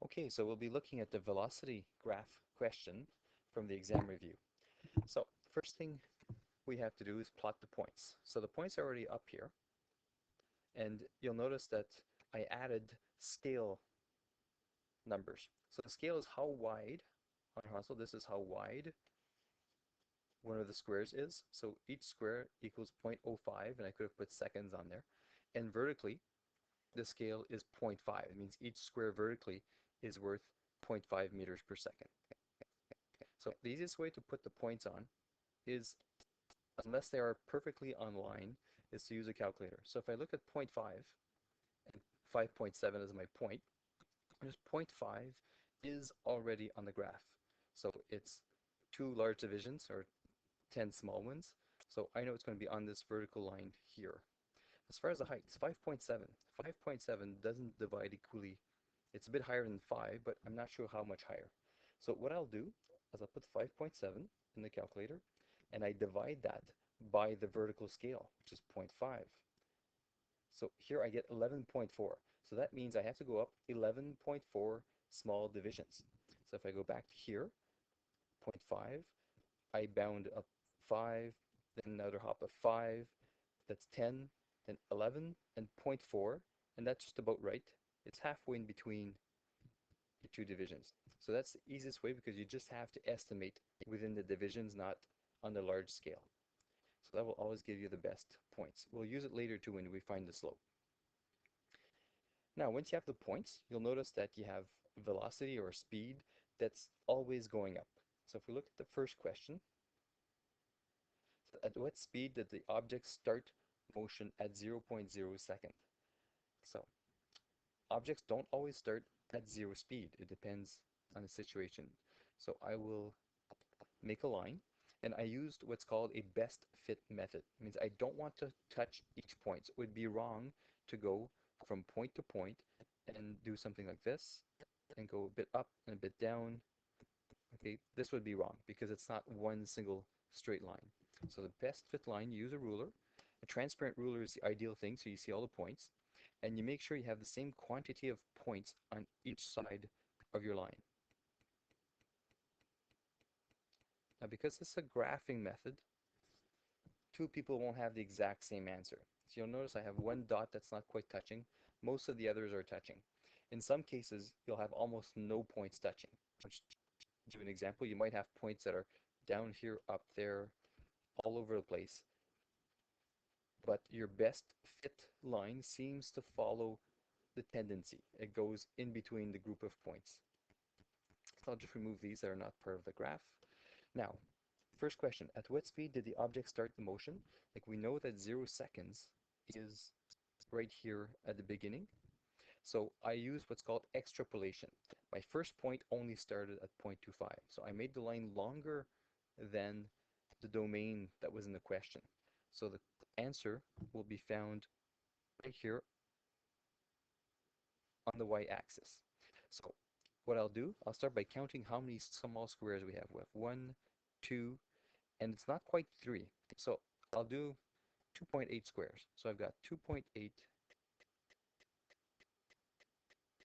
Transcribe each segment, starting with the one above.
Okay, so we'll be looking at the velocity graph question from the exam review. So first thing we have to do is plot the points. So the points are already up here, and you'll notice that I added scale numbers. So the scale is how wide, on horizontal, this is how wide one of the squares is. So each square equals 0.05, and I could have put seconds on there. And vertically, the scale is 0.5. It means each square vertically is worth 0.5 meters per second. So the easiest way to put the points on is, unless they are perfectly online, is to use a calculator. So if I look at 0.5 and 5.7 is my point, just 0.5 is already on the graph. So it's 2 large divisions or 10 small ones. So I know it's going to be on this vertical line here. As far as the height, it's 5.7. 5.7 doesn't divide equally. It's a bit higher than 5, but I'm not sure how much higher. So what I'll do is I'll put 5.7 in the calculator, and I divide that by the vertical scale, which is 0.5. So here I get 11.4. So that means I have to go up 11.4 small divisions. So if I go back to here, 0.5, I bound up 5, then another hop of 5, that's 10, then 11, and 0.4, and that's just about right. It's halfway in between the two divisions. So that's the easiest way, because you just have to estimate within the divisions, not on the large scale. So that will always give you the best points. We'll use it later too when we find the slope. Now, once you have the points, you'll notice that you have velocity or speed that's always going up. So if we look at the first question, at what speed did the object start motion at 0.0 second? So objects don't always start at 0 speed. It depends on the situation. So I will make a line, and I used what's called a best fit method. It means I don't want to touch each point. So it would be wrong to go from point to point and do something like this and go a bit up and a bit down. Okay, this would be wrong because it's not one single straight line. So the best fit line, you use a ruler. A transparent ruler is the ideal thing, so you see all the points, and you make sure you have the same quantity of points on each side of your line. Now, because this is a graphing method, two people won't have the exact same answer. So you'll notice I have one dot that's not quite touching. Most of the others are touching. In some cases, you'll have almost no points touching. Which, to give an example, you might have points that are down here, up there, all over the place. But your best fit line seems to follow the tendency. It goes in between the group of points. So I'll just remove these that are not part of the graph. Now, first question, at what speed did the object start the motion? Like, we know that 0 seconds is right here at the beginning. So I use what's called extrapolation. My first point only started at 0.25. So I made the line longer than the domain that was in the question. So the answer will be found right here on the y-axis. So what I'll do, I'll start by counting how many small squares we have. We have 1, 2, and it's not quite 3. So I'll do 2.8 squares. So I've got 2.8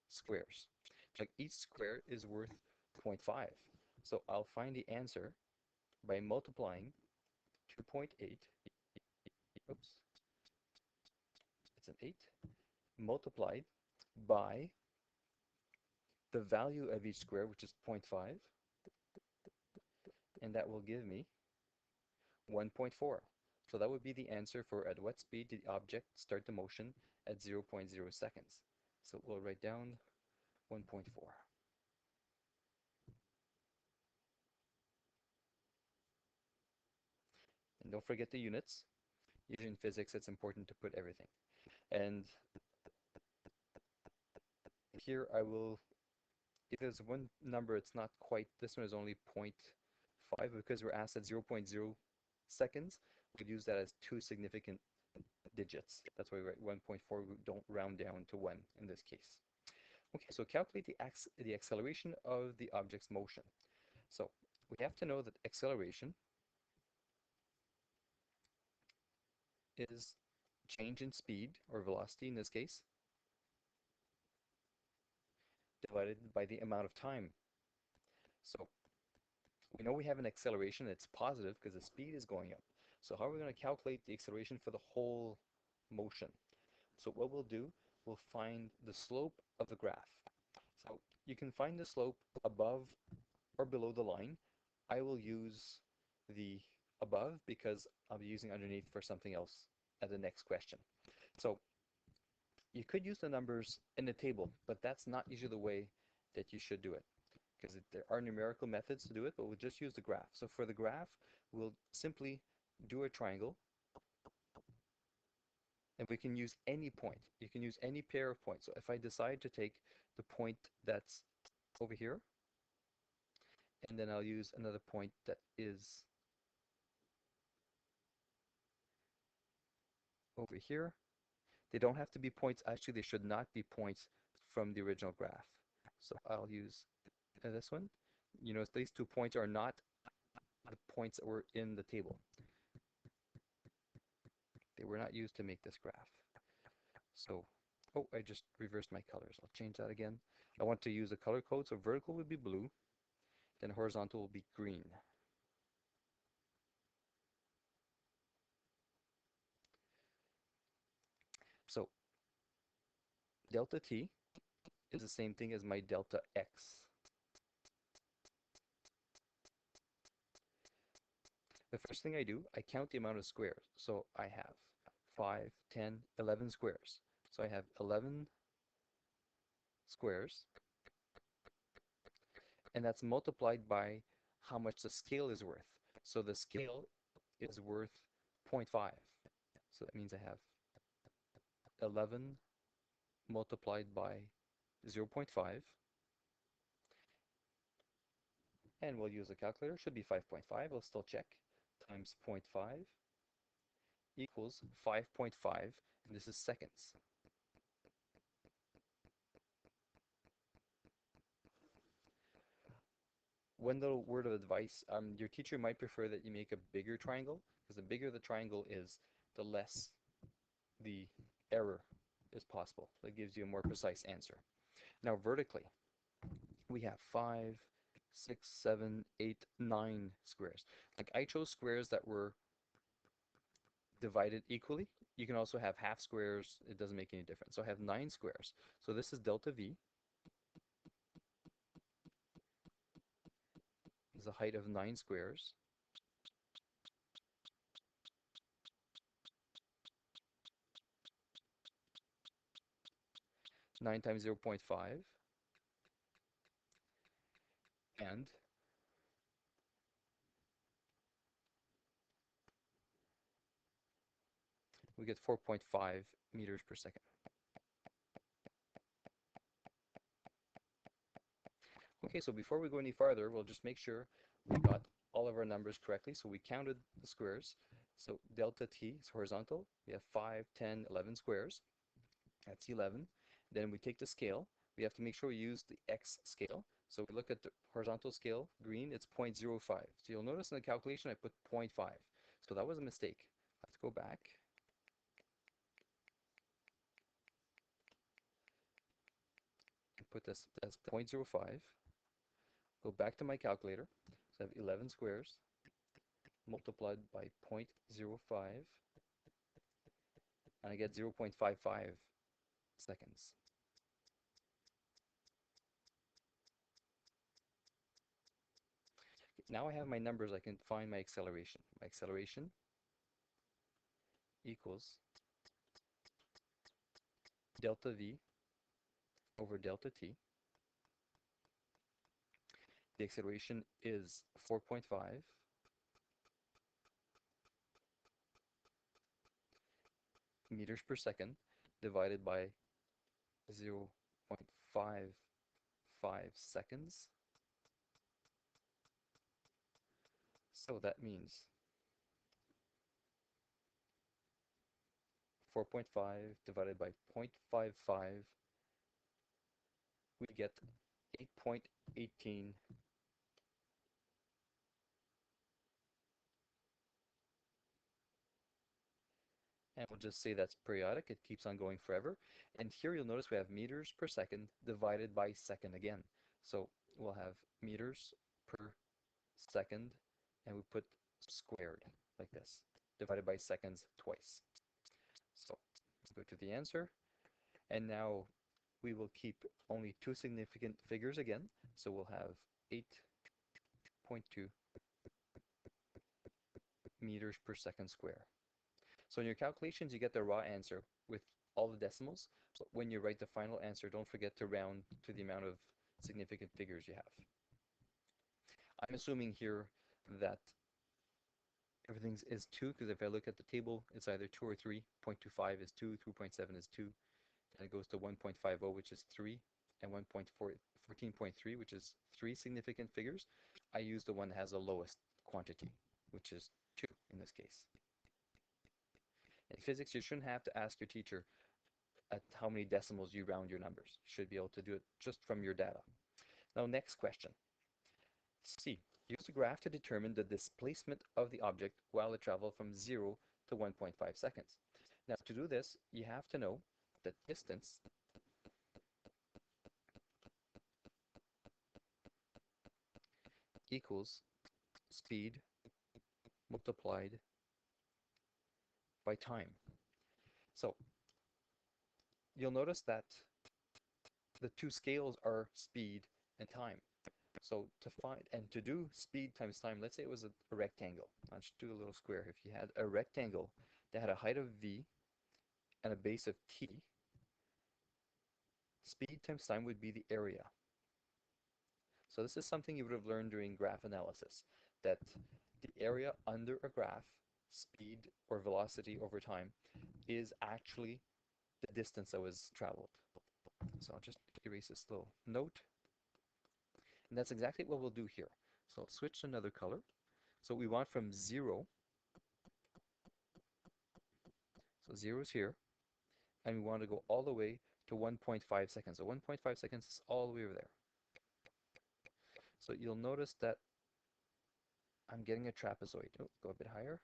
squares. Like, each square is worth 0.5. So I'll find the answer by multiplying 2.8, oops, it's an 8, multiplied by the value of each square, which is 0.5, and that will give me 1.4. So that would be the answer for at what speed did the object start the motion at 0.0 seconds. So we'll write down 1.4. And don't forget the units. Usually in physics, it's important to put everything. And here I will, if there's one number, it's not quite, this one is only 0.5, because we're asked at 0.0 seconds, we could use that as two significant digits. That's why we write 1.4, we don't round down to 1 in this case. Okay, so calculate the acceleration of the object's motion. So we have to know that acceleration is change in speed, or velocity in this case, divided by the amount of time. So we know we have an acceleration that's positive because the speed is going up. So how are we going to calculate the acceleration for the whole motion? So what we'll do, we'll find the slope of the graph. So you can find the slope above or below the line. I will use the above because I'll be using underneath for something else at the next question. So you could use the numbers in the table, but that's not usually the way that you should do it, because there are numerical methods to do it, but we'll just use the graph. So for the graph, we'll simply do a triangle, and we can use any point. You can use any pair of points. So if I decide to take the point that's over here, and then I'll use another point that is over here. They don't have to be points. Actually, they should not be points from the original graph. So I'll use this one. You know, these 2 points are not the points that were in the table. They were not used to make this graph. So, oh, I just reversed my colors. I'll change that again. I want to use a color code, so vertical would be blue, then horizontal will be green. So, delta t is the same thing as my delta x. The first thing I do, I count the amount of squares. So I have 5, 10, 11 squares. So I have 11 squares, and that's multiplied by how much the scale is worth. So the scale is worth 0.5. So that means I have 11 multiplied by 0.5, and we'll use a calculator. Should be 5.5. We'll still check. Times 0.5 equals 5.5, and this is seconds. One little word of advice, your teacher might prefer that you make a bigger triangle, because the bigger the triangle is, the less the error is possible. That gives you a more precise answer. Now vertically, we have 5, 6, 7, 8, 9 squares. Like I chose squares that were divided equally. You can also have half squares. It doesn't make any difference. So I have 9 squares. So this is delta V. This is a height of 9 squares. Nine times 0.5, and we get 4.5 meters per second. Okay, so before we go any farther, we'll just make sure we got all of our numbers correctly. So we counted the squares. So delta t is horizontal. We have 5, 10, 11 squares. That's 11. Then we take the scale. We have to make sure we use the x scale. So we look at the horizontal scale, green, it's 0.05. So you'll notice in the calculation I put 0.5. So that was a mistake. Let's go back. And put this as 0.05. Go back to my calculator. So I have 11 squares multiplied by 0.05, and I get 0.55 seconds. Now I have my numbers, I can find my acceleration. My acceleration equals delta V over delta t. The acceleration is 4.5 meters per second divided by 0.55 seconds. So that means 4.5 divided by 0.55, we get 8.18 And we'll just say that's periodic. It keeps on going forever. And here you'll notice we have meters per second divided by second again. So we'll have meters per second, and we put squared like this, divided by seconds twice. So let's go to the answer. And now we will keep only two significant figures again. So we'll have 8.2 meters per second square. So in your calculations, you get the raw answer with all the decimals. But when you write the final answer, don't forget to round to the amount of significant figures you have. I'm assuming here that everything is 2, because if I look at the table, it's either 2 or 3. 0.25 is 2, 3.7 is 2, and it goes to 1.50, which is 3, and 14.3, which is 3 significant figures. I use the one that has the lowest quantity, which is 2 in this case. In physics, you shouldn't have to ask your teacher at how many decimals you round your numbers. You should be able to do it just from your data. Now, next question. C. Use the graph to determine the displacement of the object while it traveled from 0 to 1.5 seconds. Now, to do this, you have to know that distance equals speed multiplied by time. So, you'll notice that the two scales are speed and time. So to find and to do speed times time, let's say it was a rectangle. I'll just do a little square. If you had a rectangle that had a height of v and a base of t, speed times time would be the area. So this is something you would have learned during graph analysis, that the area under a graph, speed or velocity over time, is actually the distance that was traveled. So I'll just erase this little note. And that's exactly what we'll do here. So I'll switch to another color. So we want from 0, so 0 is here, and we want to go all the way to 1.5 seconds. So 1.5 seconds is all the way over there. So you'll notice that I'm getting a trapezoid. Oh, go a bit higher.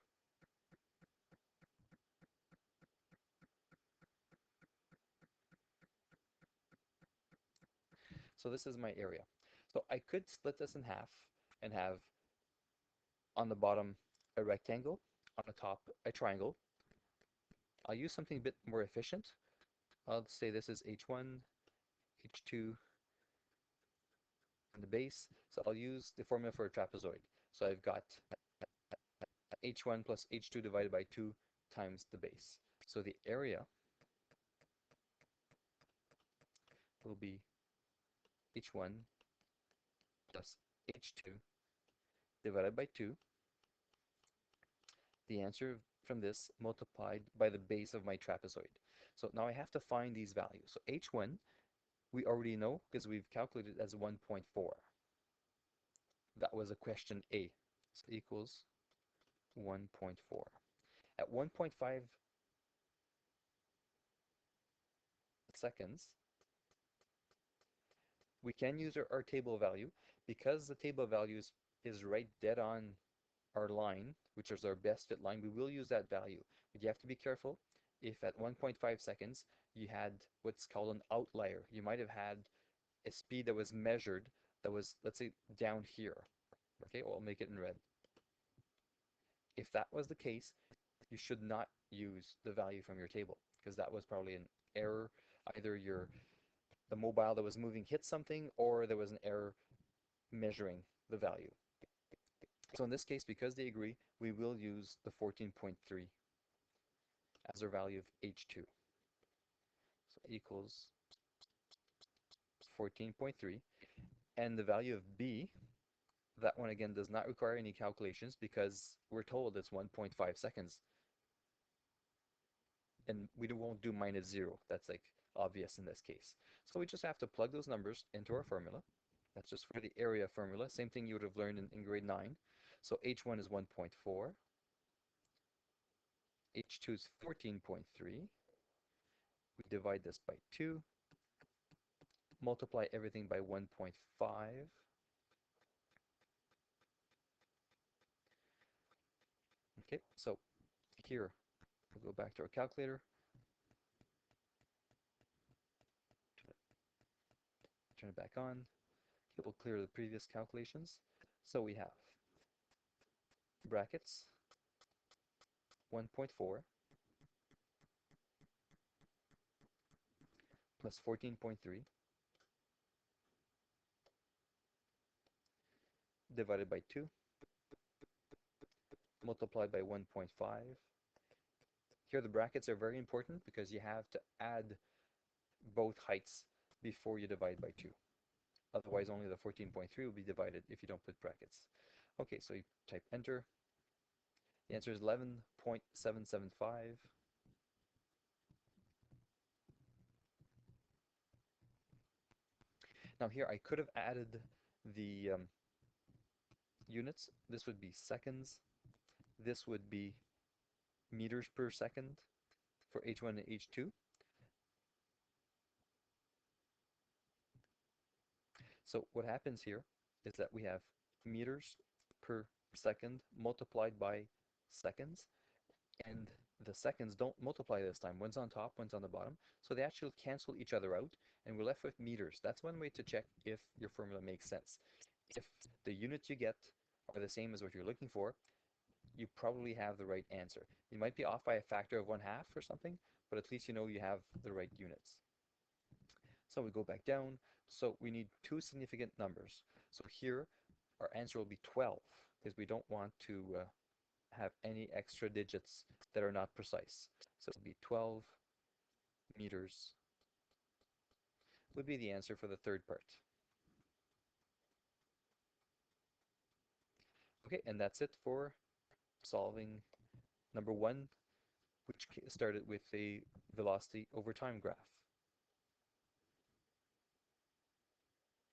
So this is my area. So I could split this in half and have on the bottom a rectangle, on the top a triangle. I'll use something a bit more efficient. I'll say this is H1, H2, and the base. So I'll use the formula for a trapezoid. So I've got H1 plus H2 divided by 2 times the base. So the area will be H1 plus H2 divided by 2. The answer from this multiplied by the base of my trapezoid. So now I have to find these values. So H1, we already know because we've calculated as 1.4. That was a question A. So equals 1.4. At 1.5 seconds, we can use our table value. Because the table value is right dead on our line, which is our best fit line, we will use that value. But you have to be careful. If at 1.5 seconds you had what's called an outlier, you might have had a speed that was measured that was, let's say, down here. Okay, well, I'll make it in red. If that was the case, you should not use the value from your table, because that was probably an error. Either the mobile that was moving hit something, or there was an error measuring the value. So in this case, because they agree, we will use the 14.3 as our value of H2. So equals 14.3. And the value of B, that one again does not require any calculations because we're told it's 1.5 seconds. And we won't do -0. That's like obvious in this case. So we just have to plug those numbers into our formula. That's just for the area formula. Same thing you would have learned in grade 9. So H1 is 1.4. H2 is 14.3. We divide this by 2. Multiply everything by 1.5. Okay, so here We'll go back to our calculator. Turn it back on. It will clear the previous calculations. So we have brackets 1.4 plus 14.3 divided by 2 multiplied by 1.5. Here the brackets are very important because you have to add both heights before you divide by 2. Otherwise only the 14.3 will be divided if you don't put brackets. Okay, so you type enter. The answer is 11.775. Now here I could have added the units. This would be seconds. This would be meters per second for H1 and H2. So what happens here is that we have meters per second multiplied by seconds, and the seconds don't multiply this time. One's on top, one's on the bottom, so they actually cancel each other out, and we're left with meters. That's one way to check if your formula makes sense. If the units you get are the same as what you're looking for, you probably have the right answer. You might be off by a factor of 1/2 or something, but at least you know you have the right units. So we go back down. So we need two significant numbers. So here our answer will be 12 because we don't want to have any extra digits that are not precise. So it would be 12 meters would be the answer for the third part. Okay, and that's it for solving number 1, which started with a velocity over time graph.